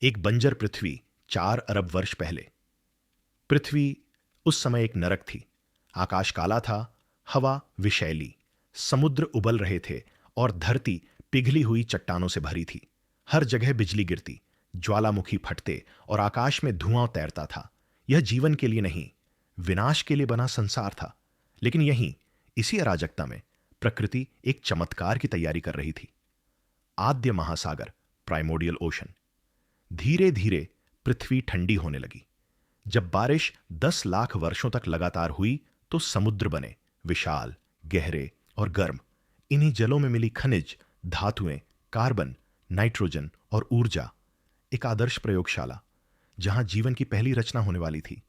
एक बंजर पृथ्वी 4 अरब वर्ष पहले। पृथ्वी उस समय एक नरक थी। आकाश काला था, हवा विषैली, समुद्र उबल रहे थे और धरती पिघली हुई चट्टानों से भरी थी। हर जगह बिजली गिरती, ज्वालामुखी फटते और आकाश में धुआं तैरता था। यह जीवन के लिए नहीं, विनाश के लिए बना संसार था। लेकिन यहीं, इसी अराजकता में, प्रकृति एक चमत्कार की तैयारी कर रही थी। आद्य महासागर, प्राइमोडियल ओशन। धीरे धीरे पृथ्वी ठंडी होने लगी। जब बारिश 10 लाख वर्षों तक लगातार हुई तो समुद्र बने, विशाल, गहरे और गर्म। इन्हीं जलों में मिली खनिज, धातुएं, कार्बन, नाइट्रोजन और ऊर्जा। एक आदर्श प्रयोगशाला जहां जीवन की पहली रचना होने वाली थी।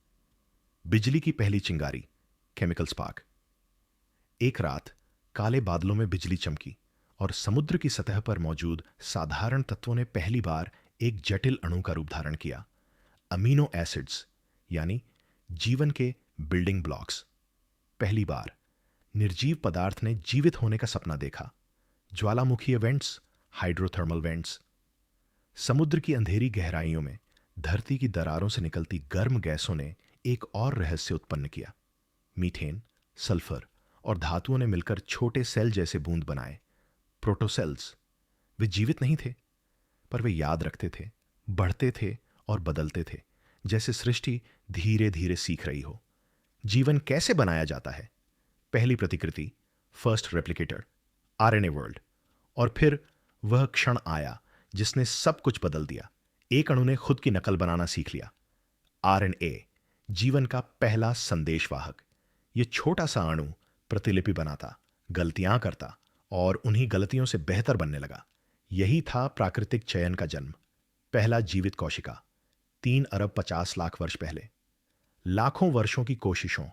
बिजली की पहली चिंगारी, केमिकल स्पार्क। एक रात काले बादलों में बिजली चमकी और समुद्र की सतह पर मौजूद साधारण तत्वों ने पहली बार एक जटिल अणु का रूप धारण किया। अमीनो एसिड्स, यानी जीवन के बिल्डिंग ब्लॉक्स। पहली बार निर्जीव पदार्थ ने जीवित होने का सपना देखा। ज्वालामुखी वेंट्स, हाइड्रोथर्मल वेंट्स। समुद्र की अंधेरी गहराइयों में धरती की दरारों से निकलती गर्म गैसों ने एक और रहस्य उत्पन्न किया। मीथेन, सल्फर और धातुओं ने मिलकर छोटे सेल जैसे बूंद बनाए, प्रोटोसेल्स। वे जीवित नहीं थे, पर वे याद रखते थे, बढ़ते थे और बदलते थे, जैसे सृष्टि धीरे धीरे सीख रही हो। जीवन कैसे बनाया जाता है? पहली प्रतिकृति, फर्स्ट रेप्लिकेटर, आरएनए वर्ल्ड। और फिर वह क्षण आया जिसने सब कुछ बदल दिया। एक अणु ने खुद की नकल बनाना सीख लिया। आरएनए, जीवन का पहला संदेशवाहक। यह छोटा सा अणु प्रतिलिपि बनाता, गलतियां करता और उन्हीं गलतियों से बेहतर बनने लगा। यही था प्राकृतिक चयन का जन्म। पहला जीवित कोशिका, 3 अरब 50 लाख वर्ष पहले। लाखों वर्षों की कोशिशों,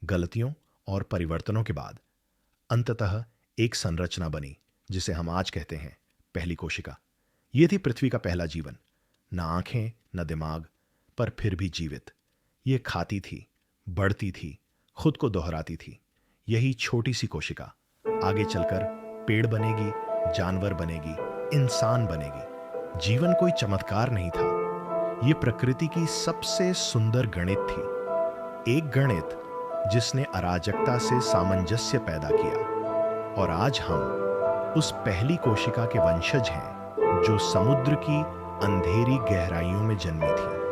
गलतियों और परिवर्तनों के बाद अंततः एक संरचना बनी जिसे हम आज कहते हैं पहली कोशिका। यह थी पृथ्वी का पहला जीवन। न आंखें, न दिमाग, पर फिर भी जीवित। यह खाती थी, बढ़ती थी, खुद को दोहराती थी। यही छोटी सी कोशिका आगे चलकर पेड़ बनेगी, जानवर बनेगी, इंसान बनेगी। जीवन कोई चमत्कार नहीं था, यह प्रकृति की सबसे सुंदर गणित थी। एक गणित जिसने अराजकता से सामंजस्य पैदा किया। और आज हम उस पहली कोशिका के वंशज हैं जो समुद्र की अंधेरी गहराइयों में जन्मी थी।